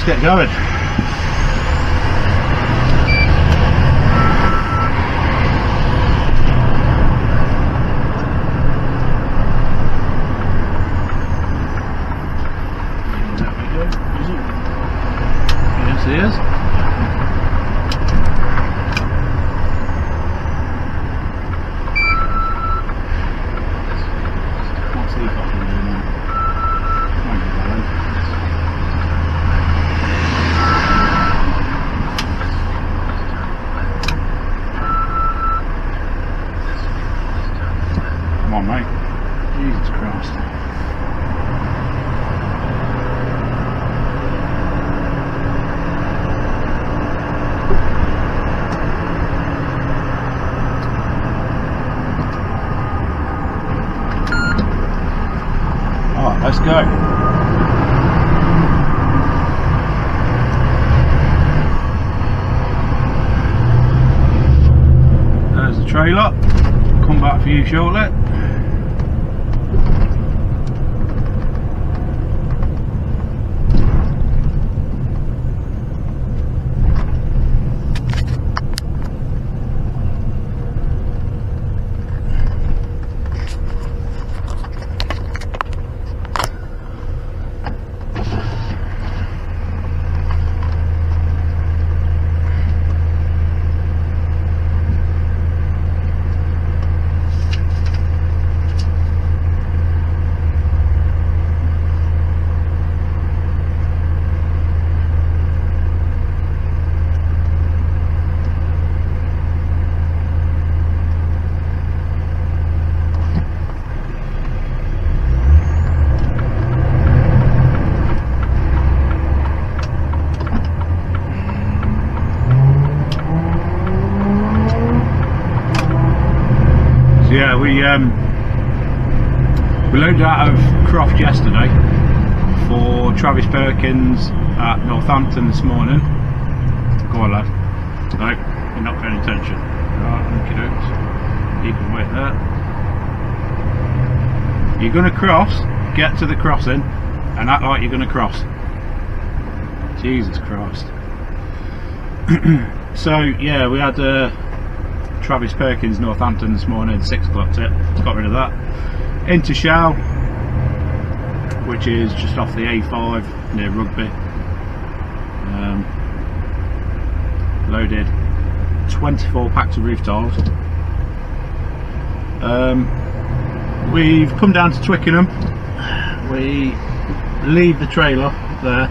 let's get going. There we go. Yes, he is. Let's see if I can do that. Come on, mate. Jesus Christ. Alright, let's go. There's the trailer. Come back for you shortly. Yeah, we loaded out of Croft yesterday for Travis Perkins at Northampton this morning. Go on, lad. No, you're not paying attention. Right, okie dokes. You can wait there. You're going to cross, get to the crossing, and act like you're going to cross. Jesus Christ. So, yeah, we had Travis Perkins Northampton this morning, 6 o'clock tip, got rid of that. Into Shell, which is just off the A5 near Rugby. Loaded 24 packs of roof tiles. We've come down to Twickenham. We leave the trailer there,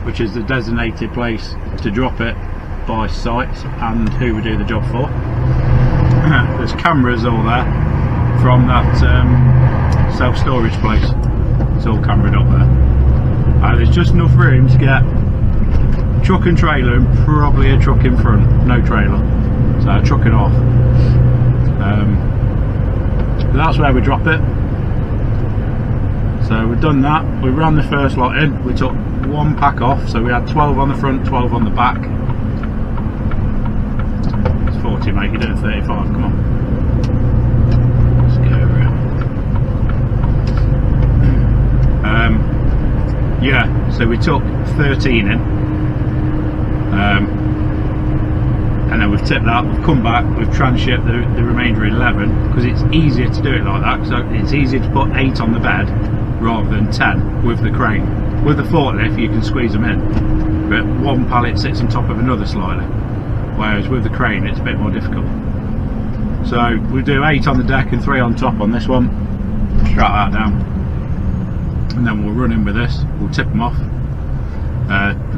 which is the designated place to drop it by sites and who we do the job for. There's cameras all there from that self-storage place. It's all cameraed up there. There's just enough room to get truck and trailer and probably a truck in front, no trailer, so a truck and off. That's where we drop it. So we've done that. We ran the first lot in. We took one pack off, so we had 12 on the front, 12 on the back. 40, mate, you're doing 35, come on. Let's go over here. Yeah, so we took 13 in. And then we've tipped that, we've come back, we've transshipped the remainder 11, because it's easier to do it like that, so it's easier to put 8 on the bed rather than 10 with the crane. With the forklift you can squeeze them in, but one pallet sits on top of another slightly. Whereas with the crane it's a bit more difficult. So we'll do 8 on the deck and 3 on top on this one, strap that down, and then we'll run in with this, we'll tip them off,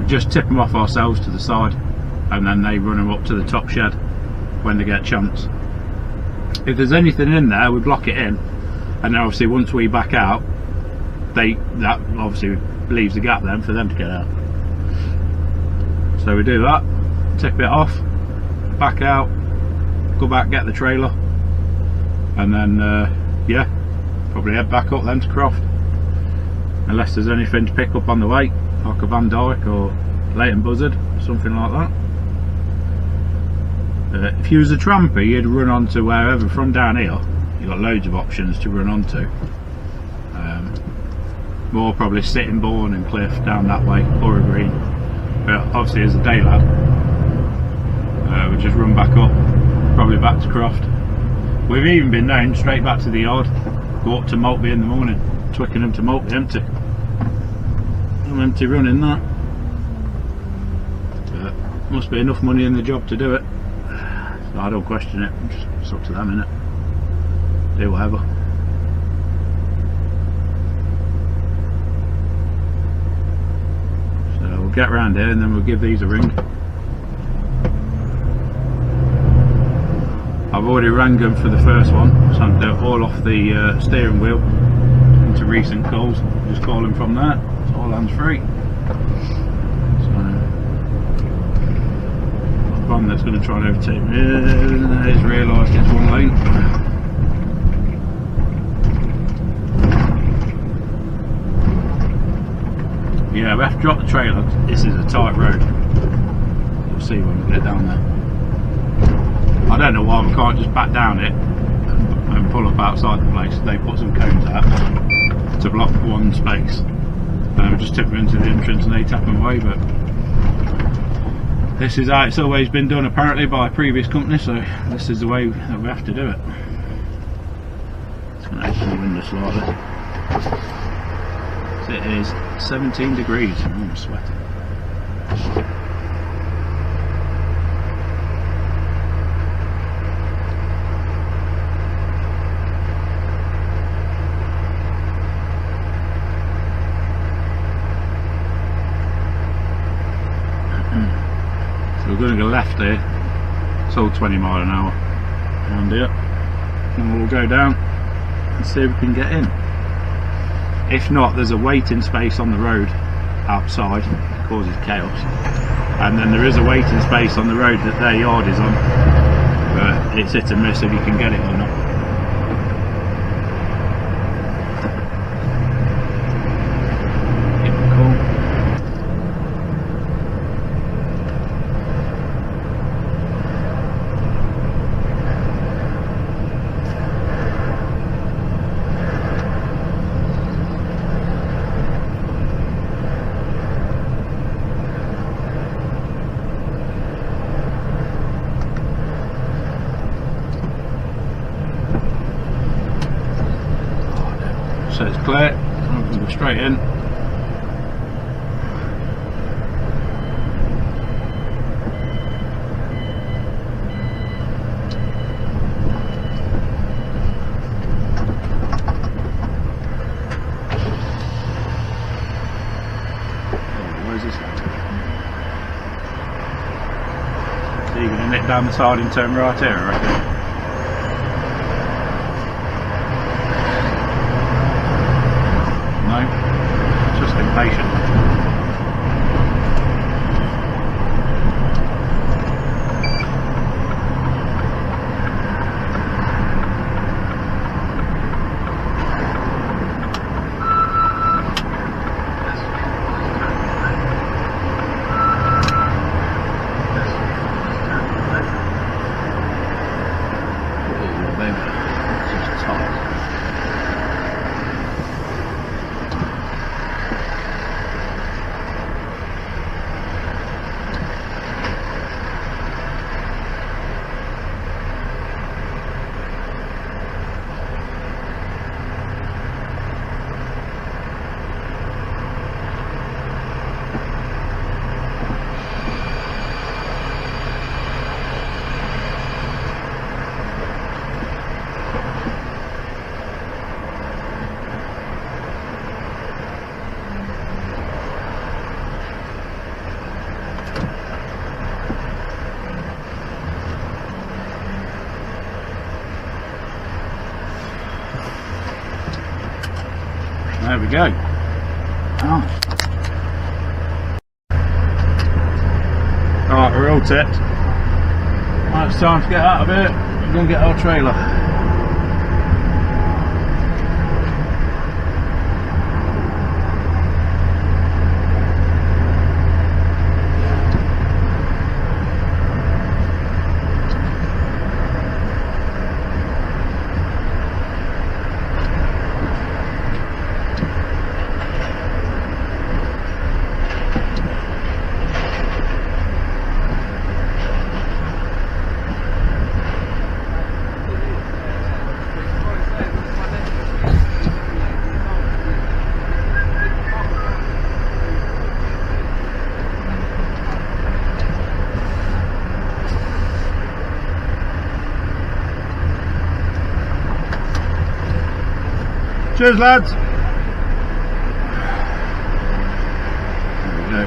just tip them off ourselves to the side, and then they run them up to the top shed when they get a chance. If there's anything in there we block it in, and then obviously once we back out, that obviously leaves the gap then for them to get out. So we do that, tip it off, back out, go back, get the trailer, and then yeah, probably head back up then to Croft, unless there's anything to pick up on the way, like a Van Dyke or Leighton Buzzard, something like that. If you was a tramper you'd run onto wherever from down here. You've got loads of options to run onto, more probably Sittingbourne and Cliff down that way, Borough Green. But obviously as a day lad, we just run back up, probably back to Croft. We've even been down straight back to the yard, go up to Maltby in the morning, Twickenham to Maltby empty. I'm empty running that. But must be enough money in the job to do it. So I don't question it, it's up to them, innit? Do whatever. So we'll get round here and then we'll give these a ring. I've already rang them for the first one, so they're all off the steering wheel into recent calls. Just call them from there, it's all hands free. So, the one that's going to try and overtake me has realised it's one lane. Yeah, we have to drop the trailer. This is a tight road. You'll see when we get down there. I don't know why we can't just back down it and pull up outside the place. They put some cones out to block one space. We just tip them into the entrance and they tap them away. But this is how it's always been done apparently by previous companies, so this is the way that we have to do it. Just going to open the window slightly. So it is 17 degrees. I'm sweating. So we're going to go left here, it's all 20 mile an hour around here, and we'll go down and see if we can get in. If not, there's a waiting space on the road outside, it causes chaos, and then there is a waiting space on the road that their yard is on, but it's hit and miss if you can get it or not. So it's clear, I can go straight in. Where's this one? So you're going to nip down the side and turn right here, I reckon. Just impatient. There we go. Oh. Alright, we're all tipped. Right, it's time to get out of here. We're going to get our trailer. Cheers, lads. There we go.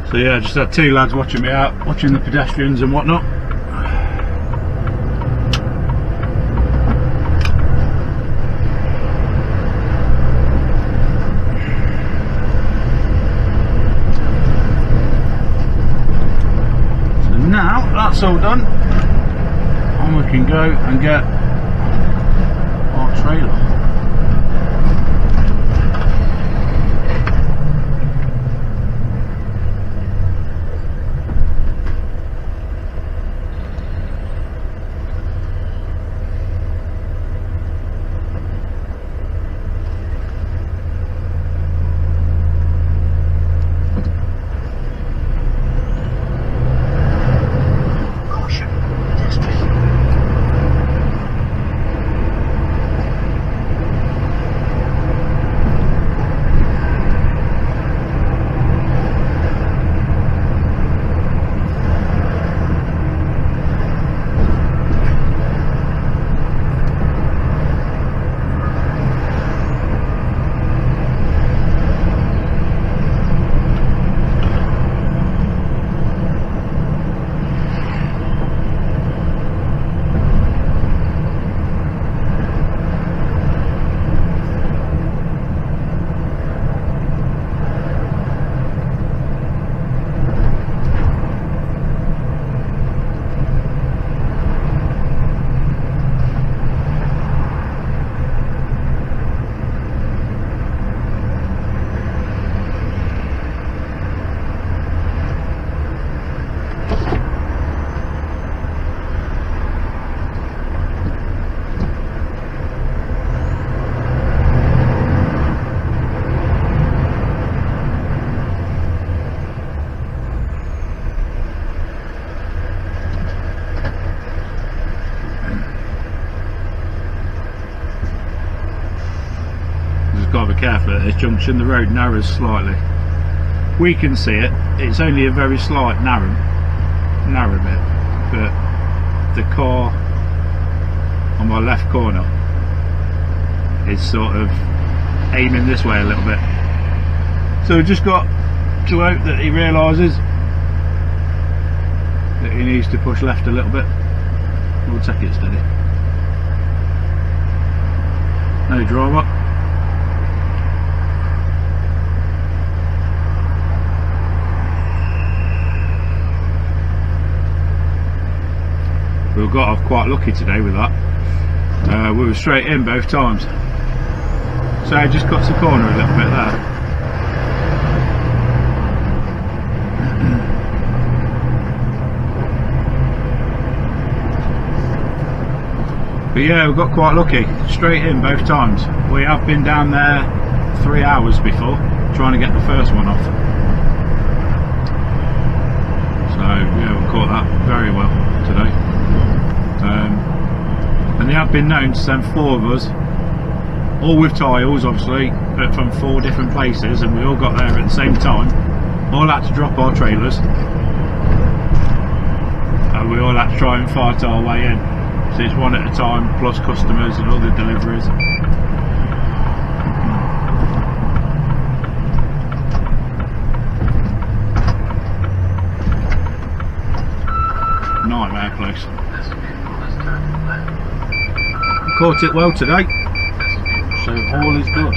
So yeah, just had two lads watching me out, watching the pedestrians and whatnot. So now that's all done, and we can go and get our trailer. Got to be careful at this junction, the road narrows slightly. We can see it, it's only a very slight narrow bit, but the car on my left corner is sort of aiming this way a little bit. So we've just got to hope that he realises that he needs to push left a little bit. We'll take it steady. No driver. We got off quite lucky today with that. We were straight in both times. So it just cuts the corner a little bit there. But yeah, we got quite lucky. Straight in both times. We have been down there 3 hours before, trying to get the first one off. So yeah, we caught that very well today. And they have been known to send 4 of us, all with tiles obviously, but from 4 different places, and we all got there at the same time. All had to drop our trailers, and we all had to try and fight our way in. So it's one at a time, plus customers and other deliveries. Nightmare close. Caught it well today, so all is good.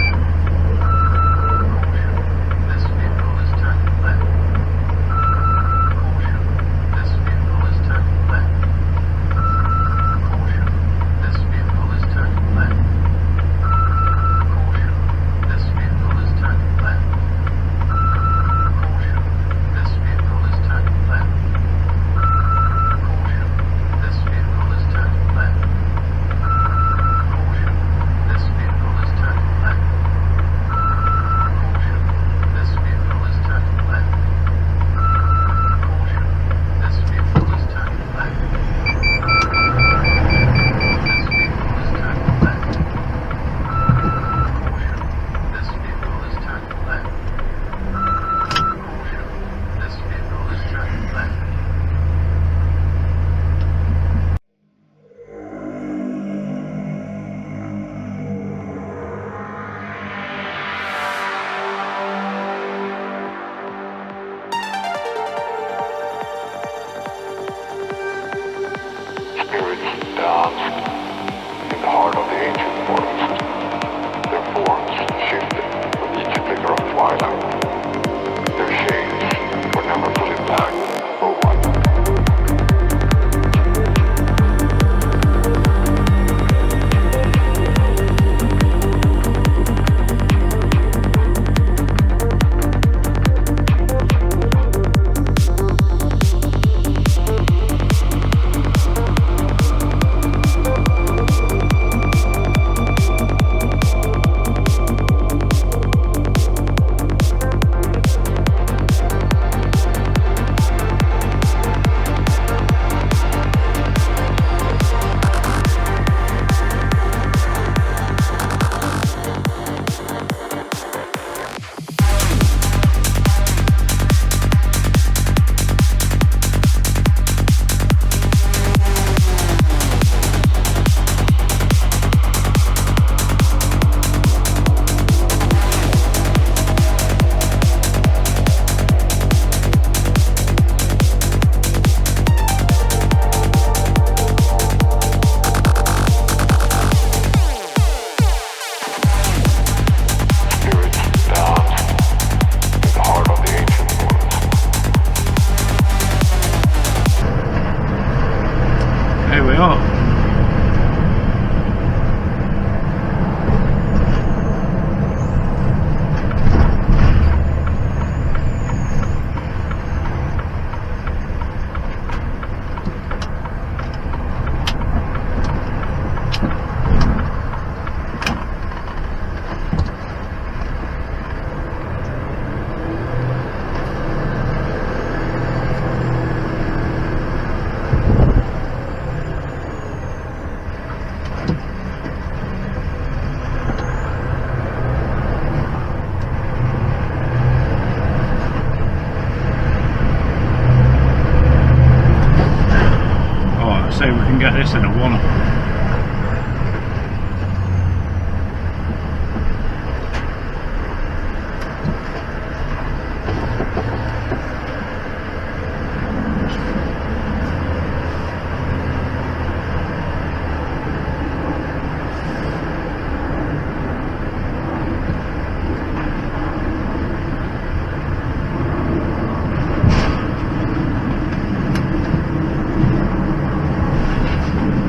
this in a one.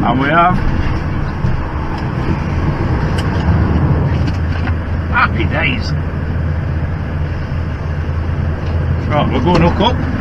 And we have happy days. Right, we're going hook up.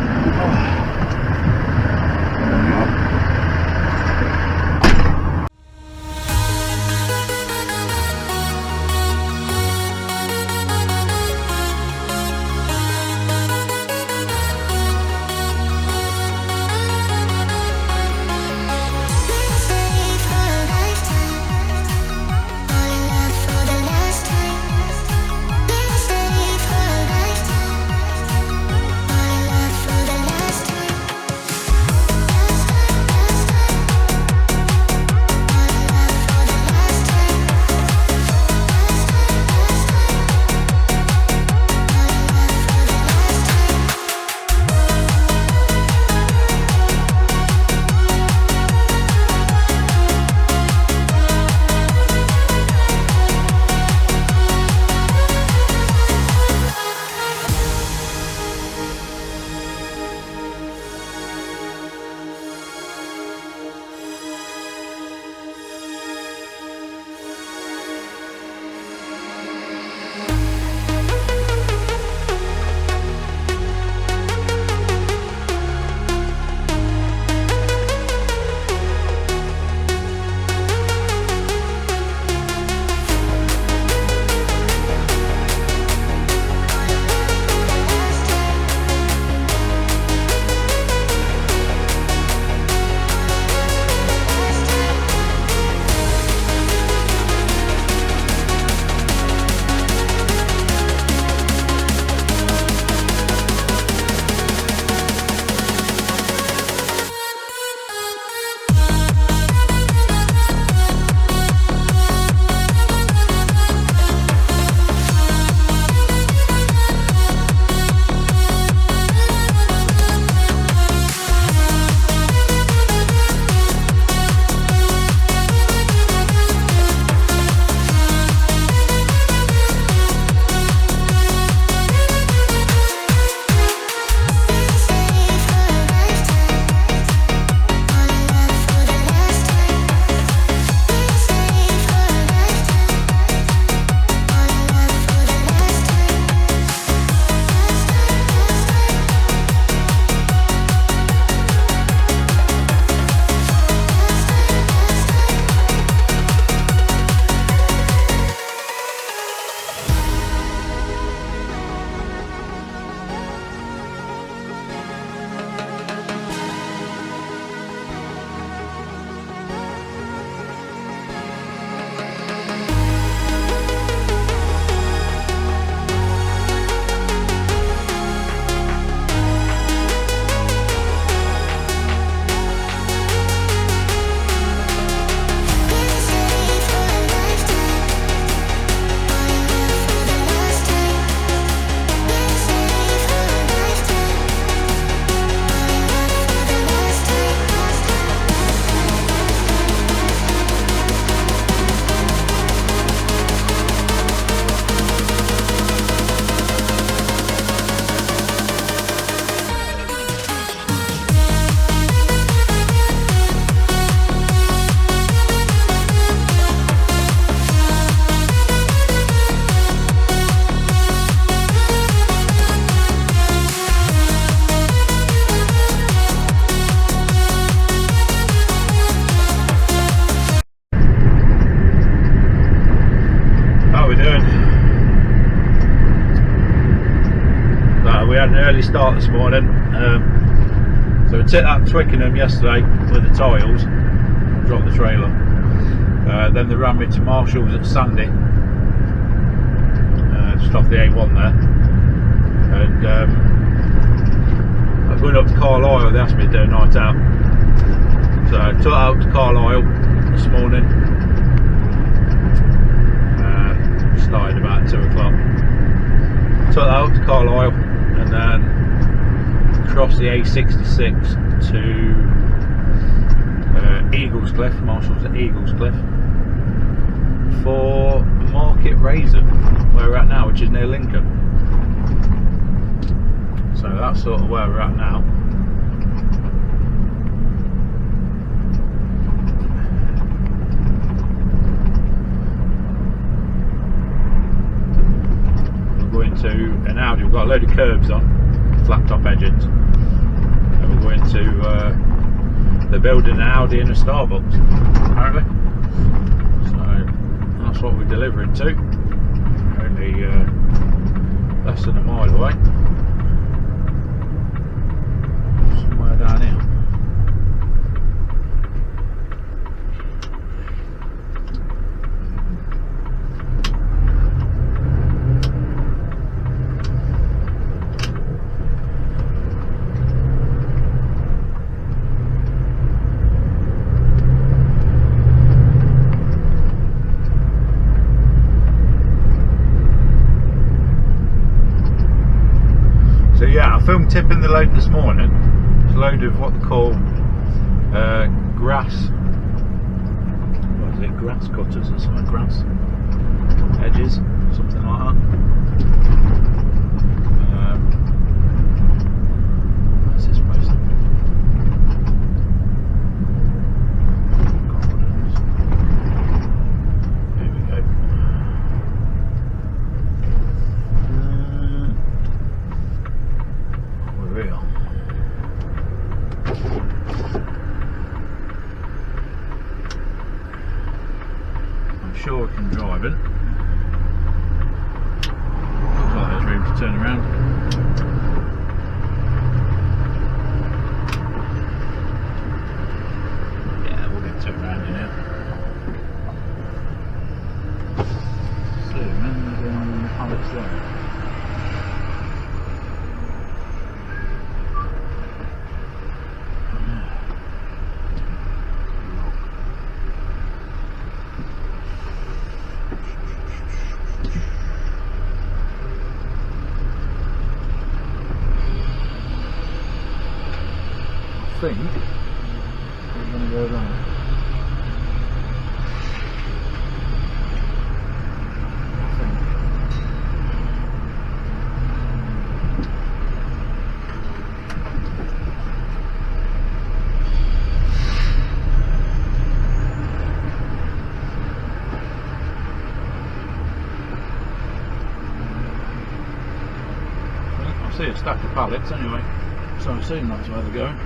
early start this morning. So we took that Twickenham yesterday with the tiles, dropped the trailer. Then they ran me to Marshall's at Sandy, just off the A1 there. And I was going up to Carlisle, they asked me to do a night out. So took out to Carlisle this morning. Started about 2 o'clock. Took out to Carlisle and then crossed the A66 to Eaglescliffe, Marshall's at Eaglescliffe, for Market Raisin, where we're at now, which is near Lincoln. So that's sort of where we're at now. We're going to an Audi. We've got a load of curbs on, flat top engines, and we're going to they're building an Audi and a Starbucks apparently, so that's what we're delivering to. Only less than a mile away, somewhere down here. So yeah, I filmed tipping the load this morning. It's a load of what they call grass. What is it? Grass cutters or something? Grass edges, something like that. Where's this place? Here we go. Real. I'm sure we can drive it. Looks like there's room to turn around. Yeah, we'll get turned around in here. So, man, there's pallets there. I think we're going to go around. I see a stack of pallets anyway, so I assume that's where they're going.